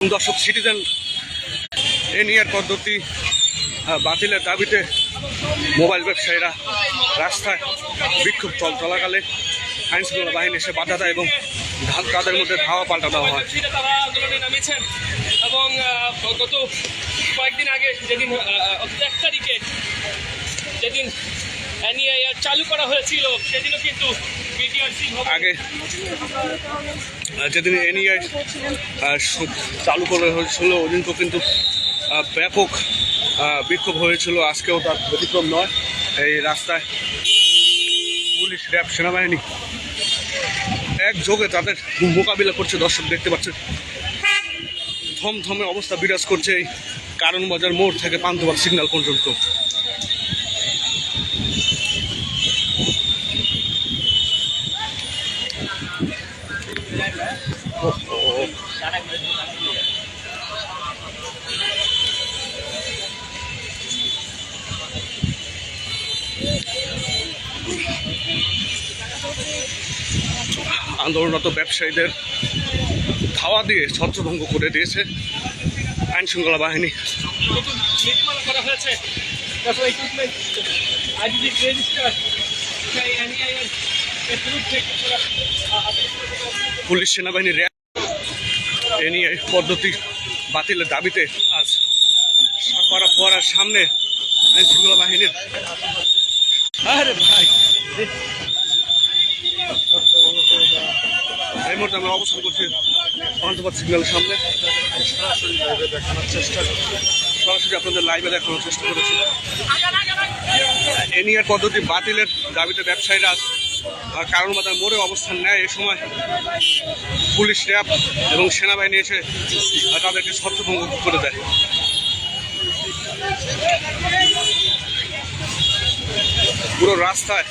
দর্শক, citizen NER পদ্ধতি বাতিলের দাবিতে মোবাইল ব্যবসায়ীরা রাস্তায় বিক্ষোভ চলাকালে আইনশৃঙ্খলা বাহিনী এসে বাধা দেয় এবং তাদের মধ্যে ধাওয়া পাল্টা দেওয়া হয়। তারা আন্দোলনে নামিয়েছেন এবং গত কয়েকদিন আগে যেদিন 1 তারিখে যেদিন এনইআর চালু করা হয়েছিল সেদিনও কিন্তু আগে যেদিন এনইআর চালু করা হয়েছিল ওদিন তো কিন্তু ব্যাপক বিক্ষোভ হয়েছিল। আজকেও তার ব্যতিক্রম নয়। এই রাস্তায় পুলিশ, র্যাব, সেনাবাহিনী একযোগে তাদের মোকাবিলা করছে। দর্শক দেখতে পাচ্ছেন থমথমে অবস্থা বিরাজ করছে এই কারণ বাজার মোড় থেকে পান্থপথ সিগন্যাল পর্যন্ত। আন্দোলনরত ব্যবসায়ীদের ধাওয়া দিয়ে ছত্রভঙ্গ করে দিয়েছে আইন শৃঙ্খলা বাহিনী। করা হয়েছে পুলিশ, সেনাবাহিনী, র্যাব এনইআর পদ্ধতি বাতিলের দাবিতে আজ পড়ার সামনে আইন শৃঙ্খলা বাহিনীর এই মুহূর্তে আমরা অবস্থান করছি পান্থপথ সিগন্যালের সামনে। সরাসরি আপনাদের লাইভে দেখানোর চেষ্টা করেছি। এনইআর পদ্ধতি বাতিলের দাবিতে ব্যবসায়ীরা কারণ বাজার মোড়ে অবস্থান নেয়। এ সময় পুলিশ, র্যাব এবং সেনাবাহিনী এসে তাদেরকে ছত্রভঙ্গ করে দেয়। পুরো রাস্তায়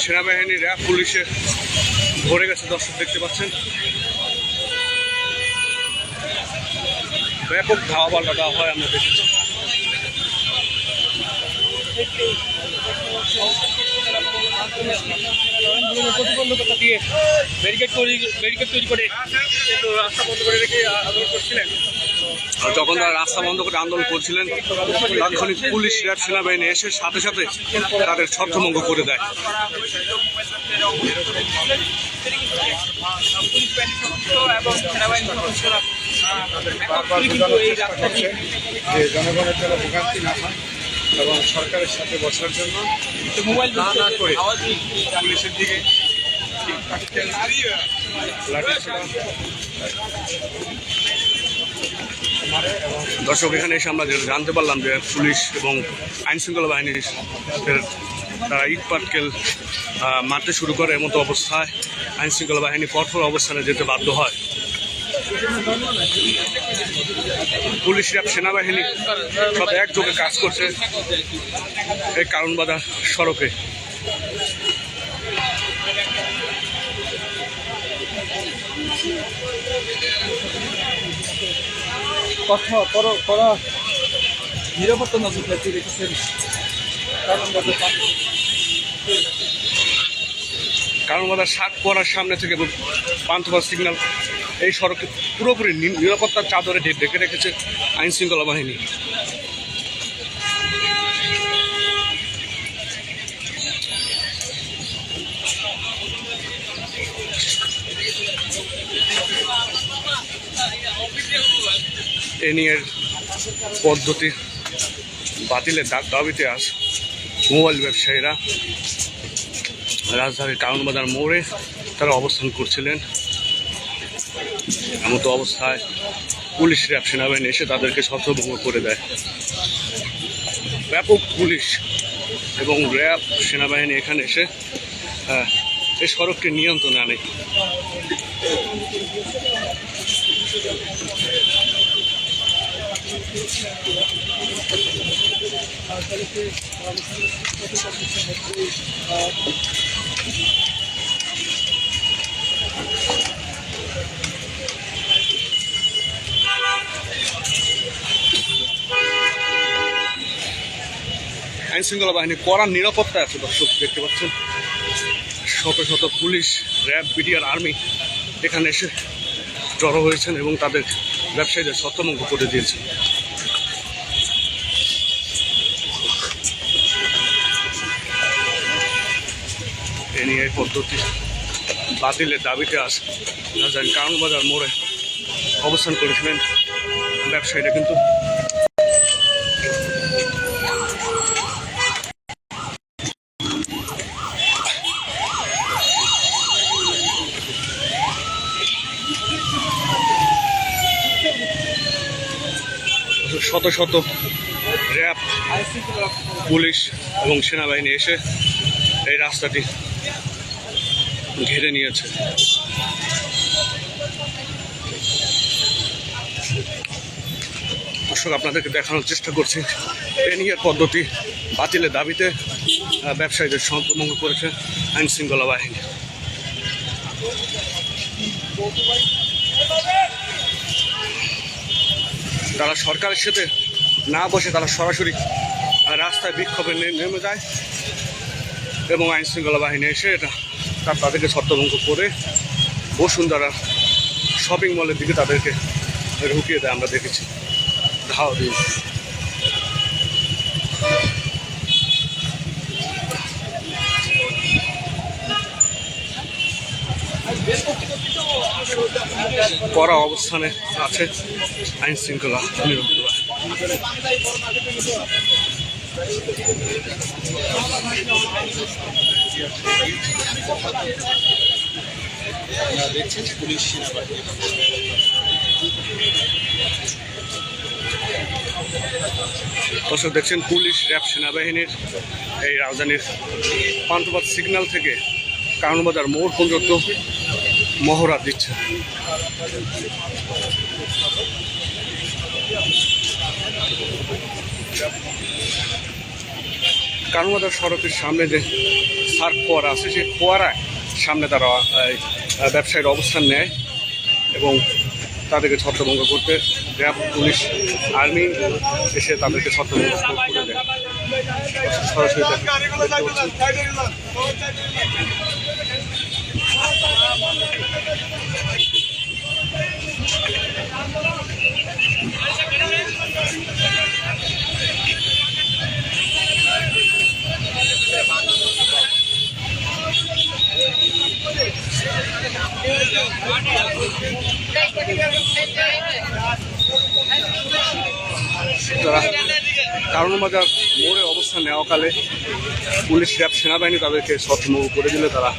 সেনাবাহিনী, র্যাব, পুলিশে ভরে গেছে। দর্শক দেখতে পাচ্ছেন ব্যাপক ধাওয়া পাল্টা দেওয়া হয়। আমরা দেখেছি প্রতিবন্ধকতা দিয়ে ব্যারিকেড তৈরি করে কিন্তু রাস্তা বন্ধ করে রেখে আন্দোলন করছিলেন। যখন তারা রাস্তা বন্ধ করে আন্দোলন করছিলেন তাৎক্ষণিক পুলিশ, র্যাব, সেনাবাহিনী এসে সাথে সাথে তাদের ছত্রভঙ্গ করে দেয়। জনগণের জন্য ভোগান্তি না হয় এবং সরকারের সাথে বসার জন্য মোবাইল না করে পুলিশের দিকে দর্শক, এখানে এসে আমরা জানতে পারলাম যে পুলিশ এবং আইন শৃঙ্খলা বাহিনীর তারা ইট পাটকেল মারতে শুরু করে। এমতো অবস্থায় আইন শৃঙ্খলা বাহিনী কঠোর অবস্থানে যেতে বাধ্য হয়। পুলিশ, র্যাব, সেনাবাহিনী সব একযোগে কাজ করছে এই কারণ বাজার সড়কে। নিরাপত্তা নজরদারি রেখেছেন কারণ বাজার শাক পড়ার সামনে থেকে পান্থপথ সিগন্যাল এই সড়কে পুরোপুরি নিরাপত্তার চাদরে ঢেকে রেখেছে আইন শৃঙ্খলা বাহিনী। এনইআর পদ্ধতি বাতিলের দাবিতে আজ মোবাইল ব্যবসায়ীরা রাজধানীর টাউন বাজার মোড়ে তারা অবস্থান করছিলেন। এমতো অবস্থায় পুলিশ, র্যাব, সেনাবাহিনী এসে তাদেরকে ছত্রভঙ্গ করে দেয়। ব্যাপক পুলিশ এবং র্যাব, সেনাবাহিনী এখানে এসে এই সড়কটি নিয়ন্ত্রণে আনে। আইন শৃঙ্খলা বাহিনী কড়া নিরাপত্তা আছে। দর্শক দেখতে পাচ্ছেন শত শত পুলিশ, র্যাব, বিডিআর, আর্মি এখানে এসে জড়ো হয়েছেন এবং তাদের ব্যবসায়ীদের ছত্রভঙ্গ করে দিয়েছেন। এ নিয়ে এই পদ্ধতি বাতিলের দাবিতে আজ রাজধানী কারওয়ান মোড়ে অবস্থান করেছিলেন ব্যবসায়ীরা। কিন্তু শত শত র্যাব, পুলিশ এবং সেনাবাহিনী এসে এই রাস্তাটি ঘিরে নিয়েছে। দর্শক, আপনাদেরকে দেখানোর চেষ্টা করছি এনইআর পদ্ধতি বাতিলের দাবিতে ব্যবসায়ীদের ছত্রভঙ্গ করেছে আইন শৃঙ্খলা বাহিনী। তারা সরকারের সাথে না বসে তারা সরাসরি রাস্তায় বিক্ষোভে নেমে যায় এবং আইন শৃঙ্খলা বাহিনী এসে তাদেরকে ছত্রভঙ্গ করে বসুন্ধরা শপিং মলের দিকে তাদেরকে ঢুকিয়ে দেয়। আমরা দেখেছি ধাওয়া দিয়ে। কড়া অবস্থানে আছে আইন শৃঙ্খলা নিরাপত্তা। দর্শক দেখছেন পুলিশ, র্যাব, সেনাবাহিনীর এই রাজধানীর পান্থপথ সিগন্যাল থেকে কারওয়ান মোড় পর্যন্ত মহড়া দিচ্ছে। কারওয়ান সড়কের সামনে যে সার্ক ফোয়ারা আছে সেই ফোয়ারায় সামনে তারা ব্যবসায়ীর অবস্থান নেয় এবং তাদেরকে ছত্রভঙ্গ করতে র্যাব, পুলিশ, আর্মি এসে তাদেরকে ছত্রভঙ্গ করে দেয়। সরাসরি তারা কারওয়ান বাজার মোড়ে অবস্থান নেওয়াকালে পুলিশ, র্যাব, সেনাবাহিনী তাদেরকে ছত্রভঙ্গ করে দিলে তারা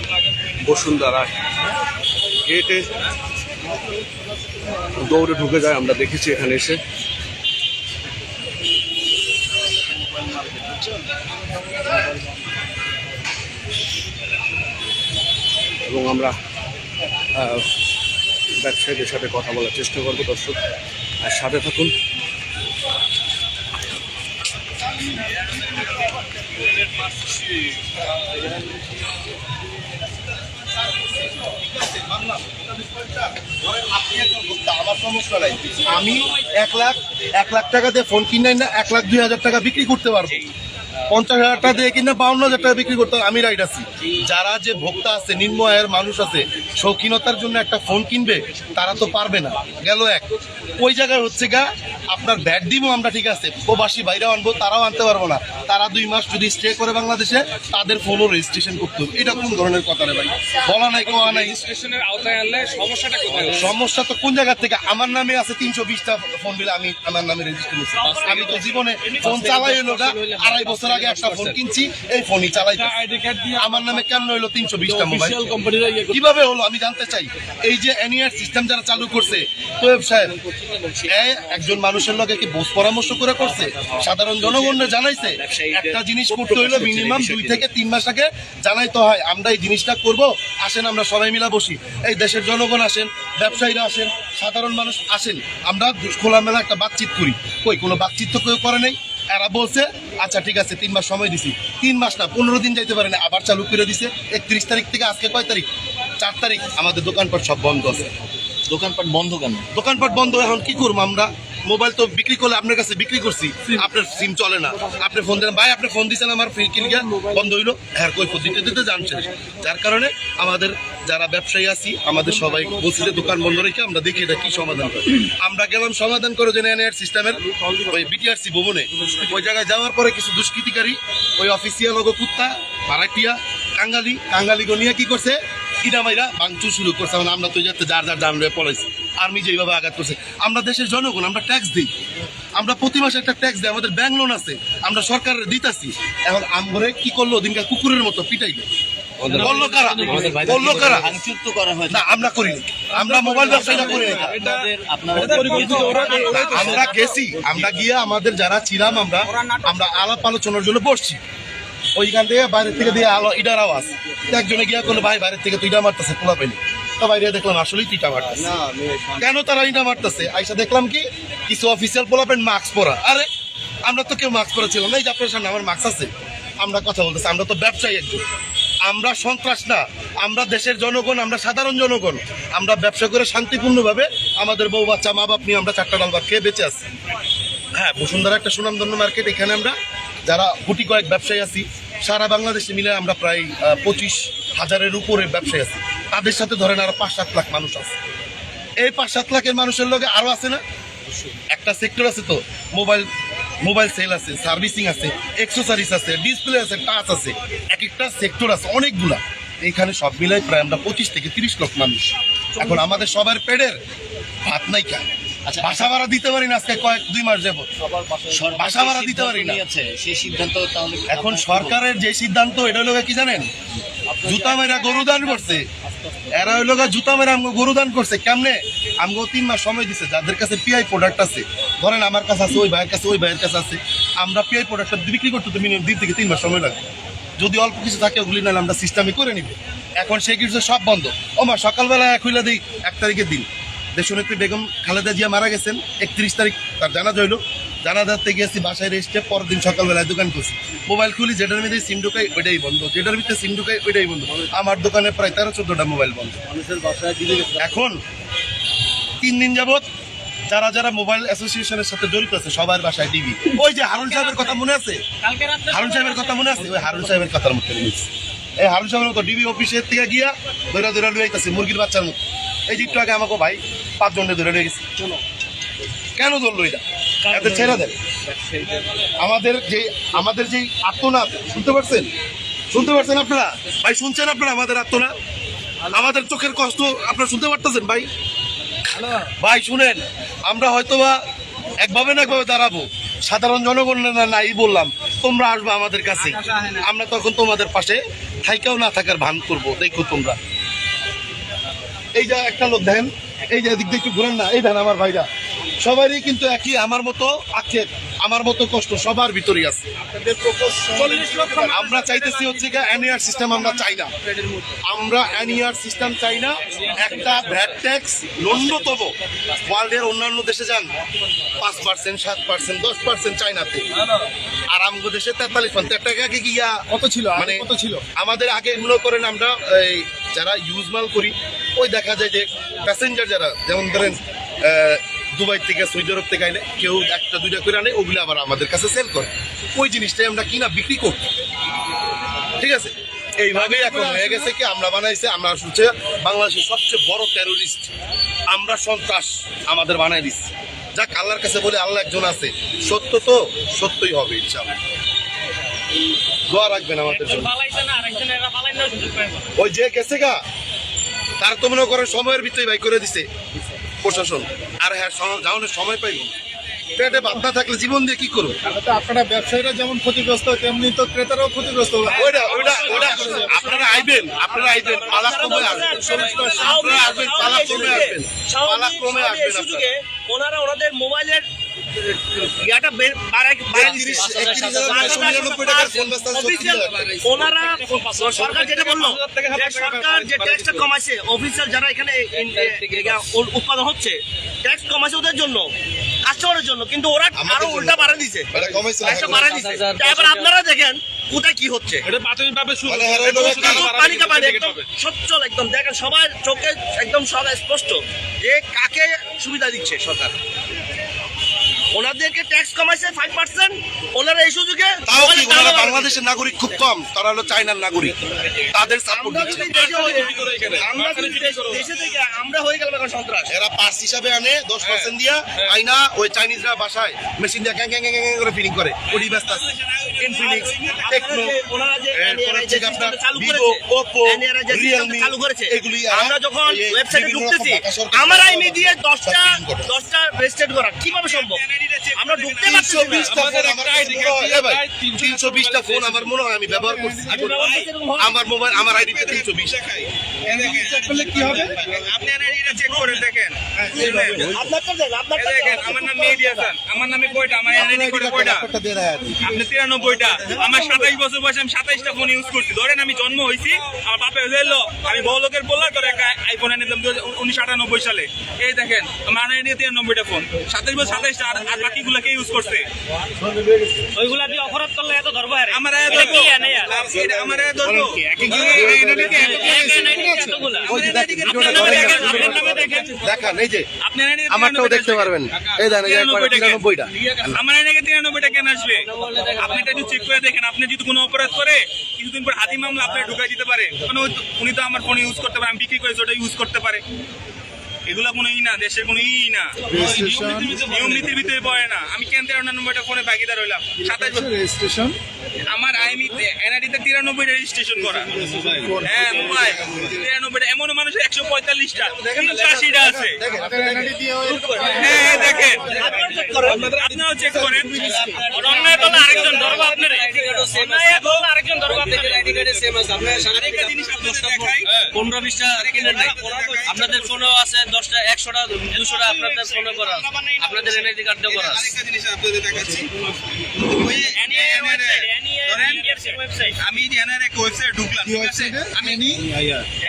বসুন্ধরা গেটে দৌড়ে ঢুকে যায়। আমরা দেখেছি এখানে এসে। এবং আমরা ব্যবসায়ীদের সাথে কথা বলার চেষ্টা করবো। দর্শক আর সাথে থাকুন। আমার সমস্যা নাই, আমি 1 লাখ টাকা দিয়ে ফোন কিনে না 1,02,000 টাকা বিক্রি করতে পারবো। 50,000 টাকা দিয়ে কিনা 52,000 টাকা বিক্রি করতে আমি রাইট আছি। যারা যে ভোক্তা আছে, নিম্ন আয়ের মানুষ আছে, শৌখিনতার জন্য একটা ফোন কিনবে, তারা তো পারবে না। গেল এক। ওই জায়গায় হচ্ছে গা আপনার ব্যাট দিব আমরা, ঠিক আছে, প্রবাসী বাইরে আনবো, তারাও আনতে পারবো না। তারা 2 মাস যদি স্টে করে বাংলাদেশে, তাদের ফোনও রেজিস্ট্রেশন করতে হবে। এটা কোন ধরনের কথা রে ভাই? বলা নাই, কোয়া নাই। রেজিস্ট্রেশনের আওতায় আনলে সমস্যাটা কোথায়? সমস্যা তো কোন জায়গা থেকে? আমার নামে আছে 320টা ফোন বিল, আমি আমার নামে রেজিস্ট্রেশন করছি। আমি তো জীবনে ফোন চালাই হলো না, 2.5 বছর আগে একটা ফোন কিনছি, এই ফোনই চালাই। আমার নামে কেন হইলো 320টা মোবাইল? কিভাবে হলো আমি জানতে চাই। এই যে এনইআর সিস্টেম যারা চালু করছে, তোয়েব সাহেব একজন মানুষের লগে কি বোঝ পরামর্শ করে করছে? সাধারণ জনগণের জানাইছে? একটা জিনিস করতে হইলো মিনিমাম 2 থেকে 3 মাস আগে জানাইতে হয়, আমরা এই জিনিসটা করব, আসেন আমরা সবাই মিলা বসি। এই দেশের জনগণ আসেন, ব্যবসায়ীরা আসেন, সাধারণ মানুষ আসেন, আমরা খোলামেলা একটা বাতচিত করি। কই কোনো বাতচিত তো কেউ করে নাই। এরা বলছে আচ্ছা ঠিক আছে 3 মাস সময় দিছি। 3 মাস না 15 দিন যাইতে পারে না, আবার চালু করে দিছে 31 তারিখ থেকে। আজকে কয় তারিখ? 4 তারিখ। আমাদের দোকানপাট সব বন্ধ আছে। দোকানপাট বন্ধ কেন? দোকানপাট বন্ধ, এখন কি করবো আমরা? মোবাইল তো বিক্রি করলে আপনার কাছে বিক্রি করছি, আপনার সিম চলে না, আপনি ফোন দেন ভাই, আপনি ফোন দিচ্ছেন আমার ফ্রি কিনগা বন্ধ হইলো, হ্যাঁ কই দিতে দিতে জানছেন। যার কারণে আমাদের যারা ব্যবসায়ী আছি আমাদের সবাই বলছি যে দোকান বন্ধ রেখে আমরা দেখি এটা কি সমাধান করে। আমরা গেলাম সমাধান করে যে এনআইআর সিস্টেমের ওই বিটিআরসি ভবনে, ওই জায়গায় যাওয়ার পরে কিছু দুষ্কৃতিকারী ওই অফিসিয়াল কুত্তা ভাড়াটিয়া কাঙ্গালি গনিয়া কি করছে, ইনামাইরা ভাঙচুর শুরু করছে। মানে আমরা তো যাতে যার জান রয়ে পড়াইছি, আর্মি যেভাবে আঘাত করছে। আমরা দেশের জনগণ, আমরা ট্যাক্স দিই, আমরা প্রতি মাসে একটা ট্যাক্স দিই, আমাদের ব্যাংক লোন আছে, আমরা সরকারের দিতাছি। এখন আমরে কি করলো, দিনকার কুকুরের মতো পিটাইলো। বললো কারা? না আমরা করিনি, আমরা মোবাইল ব্যবসায়ীরা করিনি। আমরা গেছি, আমরা গিয়ে আমাদের যারা ছিলাম আমরা আলাপ আলোচনার জন্য বসছি। ওইখান থেকে বাইরের থেকে দিয়ে ইটার আওয়াজ, একজনে গিয়া করলো ভাই বাইরের থেকে তুই ইটা মারতেছে, পোলা পেনি। তো বাইরে দেখলাম আসলেই তুই ইটা মারতেছে। কেন তারা ইটা মারতেছে? আইসা দেখলাম কি কিছু অফিসিয়াল পোলা পেন মাস্ক পরা। আরে আমরা তো কেউ মাস্ক পরা ছিল না, এই যে আপনার সামনে আমার মাস্ক আছে, আমরা কথা বলতেছি, আমরা তো ব্যবসায়ী একজন, আমরা সন্ত্রাস না, আমরা দেশের জনগণ, আমরা সাধারণ জনগণ, আমরা ব্যবসা করে শান্তিপূর্ণভাবে আমাদের বউ বাচ্চা মা বাপ নিয়ে আমরা 4টা ডাল ভাত খেয়ে বেঁচে আছি। হ্যাঁ, বসুন্ধরা একটা সুনামধন্য মার্কেট, এখানে আমরা যারা কোটি কয়েক ব্যবসায়ী আছি সারা বাংলাদেশে মিলে আমরা প্রায় 25,000-এর উপরে ব্যবসায়ী আছি। তাদের সাথে ধরেন আরো 5-7 লাখ মানুষ আছে। এই 5-7 লাখের মানুষের লগে আরো আছে না, একটা সেক্টর আছে তো, মোবাইল সেল আছে, সার্ভিসিং আছে, এক্সেসরিজ আছে, ডিসপ্লে আছে, টাচ আছে, এক একটা সেক্টর আছে অনেকগুলা। এইখানে সব মিলাই প্রায় আমরা 25 থেকে 30 লাখ মানুষ। এখন আমাদের সবার পেটের ভাত নাই কেন? বাসা ভাড়া দিতে পারি না, আজকে 2 মাস যাবো বাসা ভাড়া দিতে পারি না। সেই সিদ্ধান্ত তাহলে এখন সরকারের যে সিদ্ধান্ত, এটা হলো কি জানেন, জুতা মেরা গরু দান করছে। এরা হইলো জুতা মেরা আমগো গরু দান করছে। কেমনে? আমগো 3 মাস সময় দিছে। যাদের কাছে পিআই প্রোডাক্ট আছে, ধরেন আমার কাছে আছে, ওই ভাইয়ের কাছে, ওই ভাইয়ের কাছে আছে, আমরা পিআই প্রোডাক্টটা বিক্রি করতে তো মিনিমাম 2 থেকে 3 মাস সময় লাগবে। যদি অল্প কিছু থাকে ওগুলি নাহলে আমরা সিস্টেমে করে নিব। এখন সেই কিছু সব বন্ধ। ওমা সকালবেলা খুলে দিই 1 তারিখের দিন দেশনেত্রী বেগম খালেদা জিয়া মারা গেছেন, 31 তারিখ তার জানাজা হইলো। জানাজাতে গিয়েছি, বাসায় রেস্টে, পরের দিন সকালবেলায় দোকান করছি। মোবাইল খুলি, যেটার মধ্যে সিম ঢুকাই ওইটাই বন্ধ, যেটার ভিতরে সিম ঢুকাই ওইটাই বন্ধ। আমার দোকানে প্রায় 13-14টা মোবাইল বন্ধ। এখন 3 দিন যাবৎ যারা মোবাইল অ্যাসোসিয়েশনের সাথে জড়িত আছে সবার বাসায় টিভি। ওই যে হারুন সাহেবের কথা মনে আছে? হারুন সাহেবের কথা মনে আছে? ওই হারুন সাহেবের কথার মধ্যে নিয়েছি। এই হারুন সাহেবের মতো ডিবি অফিসের থেকে গিয়া ধরে লুয়ে আইতাছে মুরগির বাচ্চার মতো। এই যে একটু আগে আমাকে ভাই 5 জনকে ধরে নিয়ে গেছে। কেন ধরলো এটা? এত ছেড়ে দেন। আমাদের যে আত্মনাদ, শুনতে পারছেন আপনারা? ভাই শুনছেন আপনারা আমাদের আত্মনাদ, আমাদের চোখের কষ্ট আপনারা শুনতে পারতেছেন? ভাই শুনেন, আমরা হয়তোবা একভাবে না একভাবে দাঁড়াবো, সাধারণ জনগণ নাই বললাম, তোমরা আসবে আমাদের কাছে, আমরা তখন তোমাদের পাশে থাইকাও না থাকার ভান করবো। দেখো তোমরা এই যে একটা লোক দেখেন, এই যে দিক দিয়ে একটু ঘুরেন না, এই দেখেন আমার ভাইরা সবারই কিন্তু একই, আমার মতো আক্ষেপ, আমার মতো কষ্ট সবার ভিতরেই আছে। আমরা চাইতেছি হচ্ছে এনআইআর সিস্টেম, আমরা চাই না, আমরা এনআইআর সিস্টেম চাই না। একটা ভ্যাট ট্যাক্স ন্যূনতম ওয়ার্ল্ডের অন্যান্য দেশে যান 5%, 7%, 10% চাইনাতে, আর আমগো দেশে 43%। টাকা কি গিয়া কত ছিল? মানে কত ছিল? আমাদের আগে মনে করেন আমরা এই যারা ইউজ মাল করি, ওই দেখা যায় যে প্যাসেঞ্জার যারা, যেমন ধরেন দুবাই থেকে, সৌদি আরব থেকে আইলে কেউ 1-2টা করে আনে, ওগুলো আবার আমাদের কাছে সেল করে। ওই জিনিসটাই আমরা কিনা বিক্রি করি, ঠিক আছে? এইভাবেই এখন হয়ে গেছে কি, আমরা বানাইছে, আমরা শুনছে বাংলাদেশের সবচেয়ে বড় টেরোরিস্ট, আমরা সন্ত্রাস আমাদের বানাই দিচ্ছি। যাক, আল্লাহর কাছে বলে আল্লাহ একজন আছে, সত্য তো সত্যই হবে ইনশাআল্লাহ। দোয়া রাখবেন আমাদের জন্য। ওই যে গেছে গা, তার তো মনে করেন সময়ের ভিতরে বাই করে দিছে প্রশাসন, আর হ্যাঁ যাওয়ানোর সময় পাইব। পেটে ভাত না থাকলে জীবন দিয়ে কি করবো? আপনারা ব্যবসায়ীরা যেমন ক্ষতিগ্রস্ত, তেমনি তো ক্রেতারাও ক্ষতিগ্রস্ত। আপনারা আইবেন পালাক্রমে আসবেন, আপনারা আসবেন পালাক্রমে আসবেন, পালাক্রমে আসবেন। ওনারা ওনাদের মোবাইলের ইয়াটা ওনারা সরকার যেটা বললো, সরকার যে ট্যাক্সটা কমাইছে, অফিসিয়াল যারা এখানে উৎপাদন হচ্ছে ট্যাক্স কমাইছে ওদের জন্য, কাস্টমারের জন্য, কিন্তু ওরা আরো উল্টা বাড়া দিছে, ট্যাক্সটা বাড়া দিছে। এবার আপনারা দেখেন কোথায় কি হচ্ছে, একদম সচ্ছল, একদম দেখেন সবার চোখে একদম সব স্পষ্ট যে কাকে সুবিধা দিচ্ছে সরকার। ওনাদেরকে ট্যাক্স কমাইছে 5%, ওনারা এই সুযোগে তাও কি ওনারা বাংলাদেশের নাগরিক খুব কম, তারা হলো চায়নার নাগরিক, তাদের সাপোর্ট আমরা দিচ্ছে। যদি দেশে থেকে আমরা হয়ে গেলাম এখন সন্ত্রাস। এরা পার্স হিসাবে আনে 10% দিয়া, আইনা ওই চাইনিজরা বাসায় মেশিন দিয়ে গ্যাং গ্যাং গ্যাং গ্যাং করে ফিলিং করে, ওডি ব্যস্ত আছে। ইনফিনিক্স, টেকনো, ওনারা যে এরপর হচ্ছে কি আপনার চালু ভিভো, করেছে, ওপো, এনআরআই যে রিয়েলমি, চালু করেছে, এগুলি আমরা যখন ওই ওয়েবসাইটে বিভিন্ন ঢুকতেছি রকম ঢাকা সরকার আমার আইমি দিয়ে সব ফিলিং করে। 10টা রেজিস্টার্ড করা কিভাবে সম্ভব? আমরা ঢুকতে পারছি 320টা ফোন আমার কাছে মনে হয়, এ ভাই, 320টা ফোন আমার মনে হয় আমি ব্যবহার করছি জীবনে। আমার মোবাইল, আমার আইডিতে 320। চেক করলে কি হবে? আপনি এটা চেক করে দেখেন। আপনারটা দেন, আপনারটা দেখেন, দেন। আমার নাম মেহেদী হাসান, আমার নামে কয়টা, আমার এনআইডি করে কয়টা? ব্যাপারটা দিয়ে দেয় আর কি। আপনি 93টা। আমার 27 বছর বয়সে আমি 27টা ফোন ইউজ করছি। ধরেন আমি জন্ম হয়েছি, আমার বাপে হইলো, আমি বড় লোকের বললাম তোর একটা আইফোন এনে দিলাম 1998 সালে। এই দেখেন আমার এনআইডি 93টা ফোন, 27 বছর 27টা, আর বাকিগুলো কে ইউজ করছে? ওইগুলা দিয়ে অপরাধ করলে এত ধরবো আরে আমার আয়া ধরবো, আমার আয়া ধরবো। দেখান এই যে আপনার এনআইডি আমারটাও দেখতে পারবেন, এই দেখেন এই যে 93টা। আমার এনে 93টা কেন আসবে? আপনি এটা একটু চেক করে দেখেন। আপনি যদি কোনো অপরাধ করে কিছুদিন পর হাতি মামলা আপনার ঢুকাই দিতে পারে, কারণ উনি তো আমার ফোন ইউজ করতে পারে, আমি বিক্রি করেছি ওটা ইউজ করতে পারে। এগুলা কোনো না, দেশের কোনো না, নিয়ম নীতির ভিতরে পড়ে না। আমি কেন 93টা ফোনে ভাগিদার হইলাম? 27 বছর রেজিস্ট্রেশন আমার আইমিতে এনআইডিতে 93টা রেজিস্ট্রেশন করা। হ্যাঁ, মোবাইল 93টা, এমন মানুষের 145টা 83টা আছে। হ্যাঁ দেখেন, আপনারাও চেক করেন। অন্যায় করলে আরেকজন ধরবো আপনার, অন্যায় করলে আরেকজন ধরবো আপনার। আরেকটা জিনিস আপনাদের দেখাই। 15-20টা কিনেন নাই, আপনাদের ফোনও আছে 10টা 100টা 200টা আপনাদের ফোনে করা আছে, আপনাদের এনআইডি কার্ডও করা আছে। আরেকটা জিনিস আপনাদের দেখাচ্ছি। ওই ওয়েবসাইট আমি এনআইআর এক ওয়েবসাইট ঢুকলাম, ঠিক আছে? আমি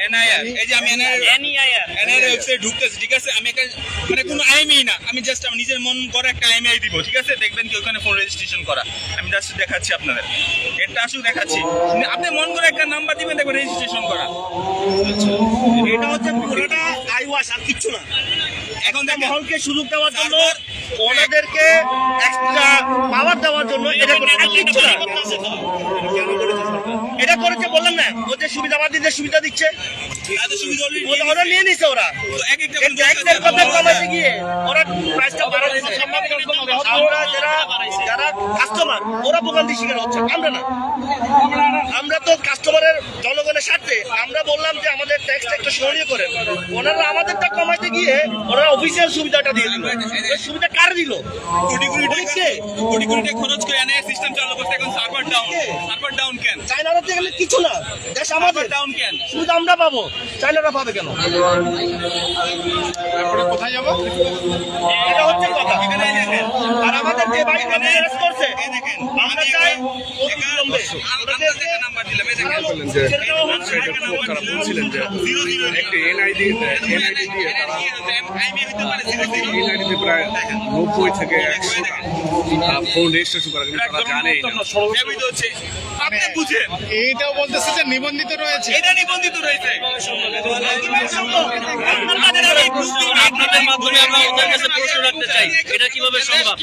এনআইআর, এই যে আমি এনআইআর ওয়েবসাইট ঢুকতেছি, ঠিক আছে? আমি একটা মানে কোনো আইএমই না, আমি জাস্ট আমার নিজের মন করে একটা আইএমআই দিব, ঠিক আছে? দেখবেন কি ওখানে ফোন রেজিস্ট্রেশন করা। আমি জাস্ট দেখাচ্ছি আপনাদের, এটা আসলে দেখাচ্ছি। আপনি মন করে একটা নাম্বার দিবেন, দেখবেন রেজিস্ট্রেশন করা। এটা হচ্ছে পুরোটা আইওয়াশ, আর কিচ্ছু না। এখন দেখেন মহলকে সুযোগ দেওয়ার জন্য, ওনাদেরকে এক্সট্রা পাওয়ার দেওয়ার জন্য এটা করে, আর কিচ্ছু না। এটা করেছে বললাম না, ওদের সুবিধাবাদীদের সুবিধা দিচ্ছে, এত সুবিধা already ওরা নিয়ে নিছে। ওরা তো এক একটা ট্যাক্সের কথা কমাইতে গিয়ে ওরা প্রাইসটা বাড়াতে সম্ভব। আমরা যারা কাস্টমার, ওরা ভোগান্তি শিকার হচ্ছে, আমরা না। আমরা তো কাস্টমারের জনগণের স্বার্থে আমরা বললাম যে আমাদের ট্যাক্সটা একটু সহনীয় করেন। ওনারা আমাদেরটা কমাইতে গিয়ে ওরা অফিসিয়াল সুবিধাটা দিয়ে দিল। ওই সুবিধা কার দিল? কোটি কোটি টাকা খরচ করে এনআইআর সিস্টেম চালু করতে, এখন সার্ভার ডাউন কেন? চায়নারা গেলে কিছু না, দেশ আমাদের, ডাউন কেন? সুবিধা আমরা পাবো, চায়নারা পাবে কেন? তারপরে কোথায় যাবো? এটা হচ্ছে কথা। এখানে এই দেখেন, আর আমাদের যে ভাই অ্যারেস্ট করছে, এই দেখেন, আমরা চাই অবিলম্বে আপনাদের নাম্বার দিলাম, এই দেখেন। বললেন যে ওয়েবসাইটের লোকেরা বলছিলেন যে একটি এনআইডি দিয়ে তারা এনআইডিতে প্রায় 90 থেকে 100টা ফোন রেজিস্ট্রেশন করা, কিন্তু তারা জানেই না। ব্যবহৃত হচ্ছে। আপনি বুঝেন, এইটাও বলতেছে যে নিবন্ধিত রয়েছে। এটা নিবন্ধিত রয়েছে। আপনাদের মাধ্যমে আমরা ওদের কাছে প্রশ্ন রাখতে চাই, এটা কিভাবে সম্ভব?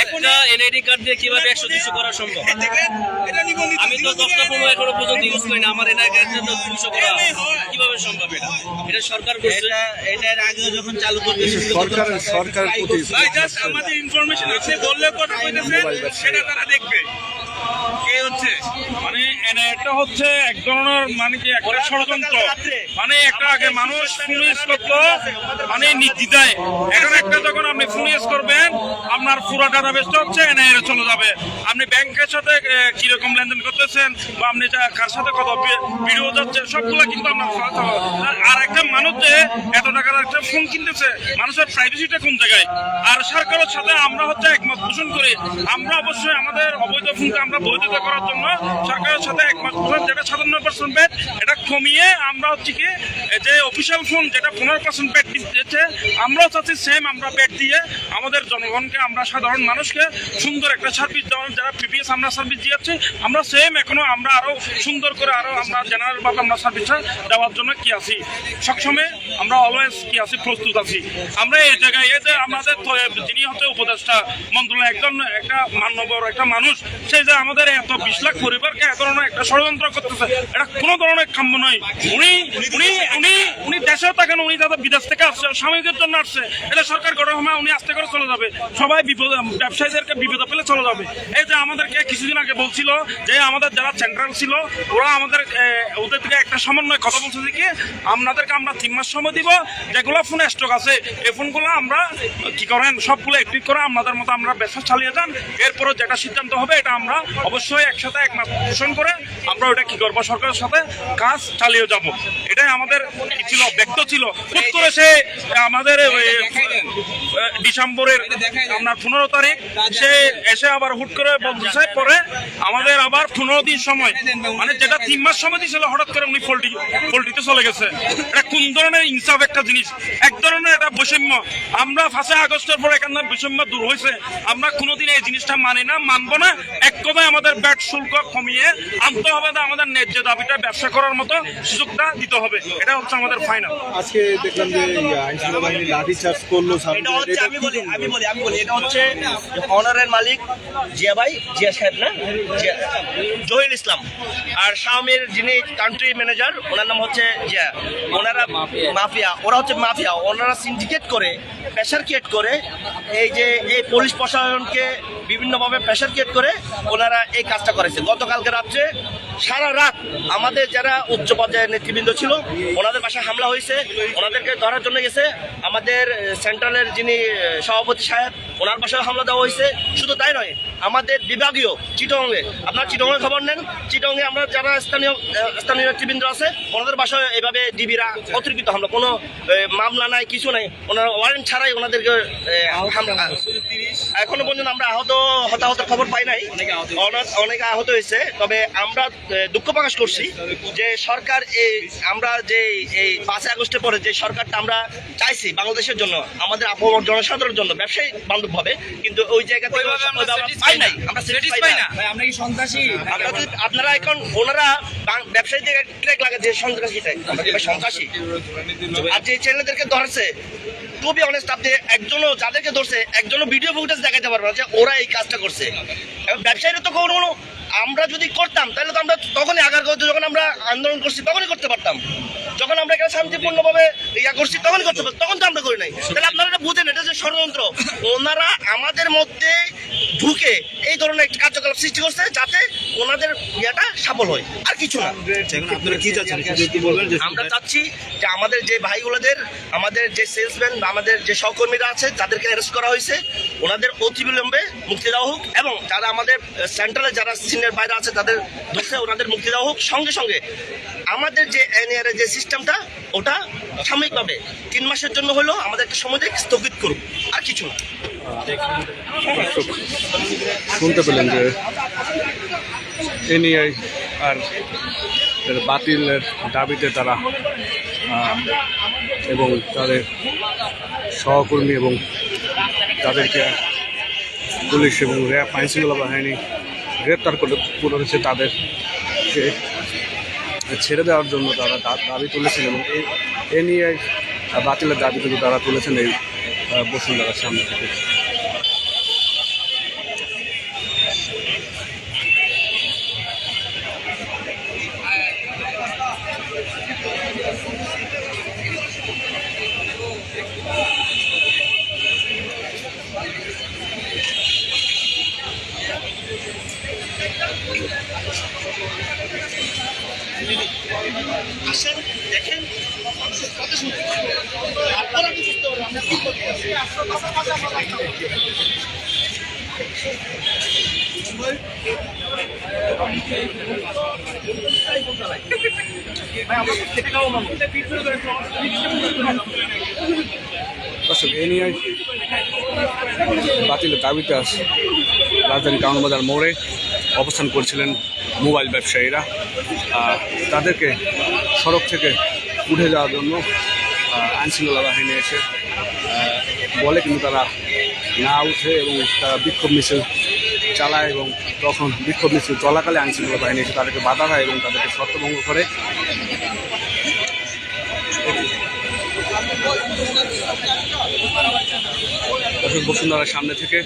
একটা এনআইডি কার্ড দিয়ে কিভাবে 100-200 করা সম্ভব? দেখেন, এটা নিবন্ধিত। আমি তো 10টা ফোন এখনো পর্যন্ত ইউজ করি না, আমার এনআইডি কার্ড দিয়ে 200 করা কিভাবে সম্ভব? এটা সরকার করছে। এটার আগেও যখন চালু করতে সরকারের প্রতি ভাই জাস্ট আমাদের ইনফরমেশন আপনি বললে কথা কইতেছেন, সেটা তারা দেখবে। কে হচ্ছে মানে এটা হচ্ছে এক ধরনের মানে কি একটা ষড়যন্ত্র, মানে একটা আগে মানুষ ফোন ইউজ করতো মানে নির্দ্বিধায়, এখন একটা যখন আপনি ফোন ইউজ করবেন আপনার পুরো ডাটাবেসটা হচ্ছে এনআইআর চলে যাবে। আপনি ব্যাংকের সাথে কিরকম লেনদেন করতেছেন বা আপনি কার সাথে কত ভিডিও যাচ্ছে সবগুলো কিন্তু আপনার। আর একটা মানুষ যে এত টাকার একটা ফোন কিনতেছে, মানুষের প্রাইভেসিটা কোন জায়গায়? আর সরকারের সাথে আমরা হচ্ছে একমত পোষণ করি, আমরা অবশ্যই আমাদের অবৈধ ফোনকে আমরা বৈধতা করার জন্য সরকারের সাথে একমত পোষণ, যেটা 57% ব্যাট এটা কমিয়ে আমরা হচ্ছে কি যে অফিসিয়াল ফোন যেটা 15% ব্যাট দিচ্ছে, আমরাও চাচ্ছি সেম আমরা ব্যাট দিয়ে আমাদের জনগণকে, আমরা সাধারণ মানুষকে সুন্দর একটা সার্ভিস দেওয়ার, যারা প্রিভিয়াস আমরা সার্ভিস দিয়েছি আমরা সেম এখনো আমরা আরো সুন্দর করে আরো আমরা জেনারেল ভাবে আমরা সার্ভিসটা দেওয়ার জন্য কি আছি, সবসময় আমরা অলওয়েজ কি আছি আছি, প্রস্তুত আছি। আমরা এই জায়গায় এতে আমাদের যিনি হচ্ছে উপদেষ্টা মন্ত্রণালয় একটা মান্যবর একটা মানুষ, সেই যে আমাদের এত 20 লাখ পরিবারকে এ ধরনের একটা ষড়যন্ত্র করতেছে, এটা কোনো ধরনের কাম্য নয়। উনি দেশেও থাকেন, উনি যাদের বিদেশ থেকে আসছে সাময়িকের জন্য আসছে, এটা সরকার গঠন হয় উনি আস্তে করে চলে যাবে, সবাই ব্যবসায়ীদেরকে বিপদে ফেলে চলে যাবে। এই যে আমাদেরকে কিছুদিন আগে বলছিল যে আমাদের যারা সেন্ট্রাল ছিল ওরা ওদের থেকে একটা সমন্বয় কথা বলছে যে কি আপনাদেরকে আমরা 3 মাস সময় দিব, যেগুলো ফোন স্টক আছে এই ফোনগুলো আমরা কি করেন সবগুলো একটি করে আপনাদের মতো আমরা ব্যবসা চালিয়ে যান, এরপরে যেটা সিদ্ধান্ত হবে এটা আমরা অবশ্যই একসাথে একমাত্র পোষণ করে আমরা ওটা কি করবো সরকারের সাথে কাজ চালিয়ে যাব। এটাই আমাদের কি ছিল, ব্যক্ত ছিল। হুট করে সে আমাদের ডিসেম্বরের আপনার 15 তারিখ সে এসে আবার হুট করে বলতেছে, পরে আমাদের আবার 15 দিন সময়, মানে যেটা 3 মাস সময় দিয়েছিল হঠাৎ করে উনি পোল্ট্রিতে চলে গেছে। এটা কোন ধরনের ইনসাফ একটা জিনিস, এক ধরনের এটা বৈষম্য। আমরা 5 আগস্টের পর এখানে বৈষম্য দূর হয়েছে, আমরা কোনোদিন এই জিনিসটা মানি না, মানবো না। এক কথায় আমাদের ব্যাট শুল্ক কমিয়ে আনতে হবে, আমাদের ন্যায্য দাবিটা ব্যবসা করার মতো সুযোগটা দিতে হবে, এটা হচ্ছে আমাদের ফাইনাল। আজকে দেখলাম যে আইনশৃঙ্খলা বাহিনী লাঠি চার্জ করলো। এটা হচ্ছে আমি বলি এটা হচ্ছে অনারের মালিক জিয়া সাহেব না, জহির ইসলাম, আর শাওমির যিনি কান্ট্রি ম্যানেজার ওনার নাম হচ্ছে জিয়া। ওনারা মাফিয়া, ওনারা সিন্ডিকেট করে, প্রেশার ক্রিয়েট করে, এই পুলিশ প্রশাসনকে বিভিন্নভাবে প্রেশার ক্রিয়েট করে ওনারা এই কাজটা করেছে। গতকালকে রাত্রে সারা রাত আমাদের যারা উচ্চ পর্যায়ের নেতৃবৃন্দ ছিল ওনাদের বাসায় হামলা হয়েছে, ওনাদেরকে ধরার জন্য গেছে। আমাদের সেন্ট্রালের যিনি সভাপতি সাহেব ওনার বাসায় হামলা দেওয়া হয়েছে। শুধু তাই নয়, আমাদের বিভাগীয় চিটংয়ে, আপনার চিটংয়ের খবর নেন, চিটংয়ে আমরা যারা স্থানীয় নেতৃবৃন্দ আছে ওনাদের বাসায় এভাবে ডিবিরা অতিরিক্ত হামলা, কোনো মামলা নাই, কিছু নাই, ওনারা ওয়ারেন্ট ছাড়াই ওনাদেরকে এখনো পর্যন্ত আমরা হতাহতের খবর পাই নাই, অনেকে আহত হয়েছে। তবে আমরা দুঃখ প্রকাশ করছি যে সরকার আমরা যে এই 5 আগস্টের পরে যে সরকারটা আমরা চাইছি বাংলাদেশের জন্য, আমাদের আপামর জনসাধারণের জন্য ব্যবসায়ী বান্ধব ভাবে, কিন্তু ওই জায়গা থেকে পাই নাই, আমরা পাই না। আমরা কি সন্ত্রাসী? আপনারা এখন ওনারা ব্যবসায়ীদের ট্র্যাক লাগে যে সন্ত্রাসী, আর যে ছেলেদেরকে ধরছে, টু বি অনেস্ট, আপনি একজনও যাদেরকে ধরছে একজনও ভিডিও ফুটেজ দেখাতে পারবে না যে ওরা এই কাজটা করছে। ব্যবসায়ীরা তো কোনো আমরা যদি করতাম তাহলে তো আমরা তখনই যখন আমরা আন্দোলন করছি তখনই করতে পারতাম, যখন আমরা এখানে শান্তিপূর্ণভাবে করছি তখনই করতে পারতাম, তখন তো আমরা করি নাই। তাহলে আপনারা এটা বুঝেন, এটা যে ষড়যন্ত্র, ওনারা আমাদের মধ্যে ঢুকে এই ধরনের একটা কার্যকলাপ সৃষ্টি করছে যাতে ওনাদের ইয়েটা সফল হয়, আর কিছু না। আপনারা কি চাচ্ছেন? আমরা চাচ্ছি যে আমাদের যে ভাইগুলোদের, আমাদের যে সেলসম্যান, আমাদের যে সহকর্মীরা আছে যাদেরকে অ্যারেস্ট করা হয়েছে ওনাদের অতিবিলম্বে মুক্তি দেওয়া হোক, এবং যারা আমাদের সেন্ট্রালে যারা সিনিয়র বাইরে আছে তাদের ধরছে ওনাদের মুক্তি দেওয়া হোক। সঙ্গে সঙ্গে আমাদের যে এনএআর যে সিস্টেমটা ওটা সাময়িকভাবে 3 মাসের জন্য হলো আমাদের একটা সময় স্থগিত করুক, আর কিছু না। শুনতে পেলেন যে এনআইআর আর বাতিলের দাবিতে তারা এবং তাদের সহকর্মী এবং তাদেরকে পুলিশ এবং র্যাব আইনশৃঙ্খলা বাহিনী গ্রেপ্তার করেছে, তাদেরকে ছেড়ে দেওয়ার জন্য তারা দাবি তুলেছেন, এবং এ নিয়ে বাতিলের দাবি কিন্তু তারা তুলেছেন এই বসুন্ধরার সামনে থেকে। আসেন, দেখেন মানুষের কথা শুনতে, তারপর আমি বুঝতে পারবো আমরা কি করতে পারছি। এনআইআর বাতিলের দাবিতে আছে রাজধানী কাউনবাজার মোড়ে অবস্থান করছিলেন মোবাইল ব্যবসায়ীরা। তাদেরকে সড়ক থেকে উঠে যাওয়ার জন্য আইনশৃঙ্খলা বাহিনী এসে বলে, কিন্তু তারা না উঠে এবং তারা বিক্ষোভ মিছিল চালায়, এবং তখন বিক্ষোভ মিছিল চলাকালে আইনশৃঙ্খলা বাহিনী এসে তাদেরকে বাধা দেয় এবং তাদেরকে ছত্রভঙ্গ করে। অশোক বসুন্ধরার সামনে থেকে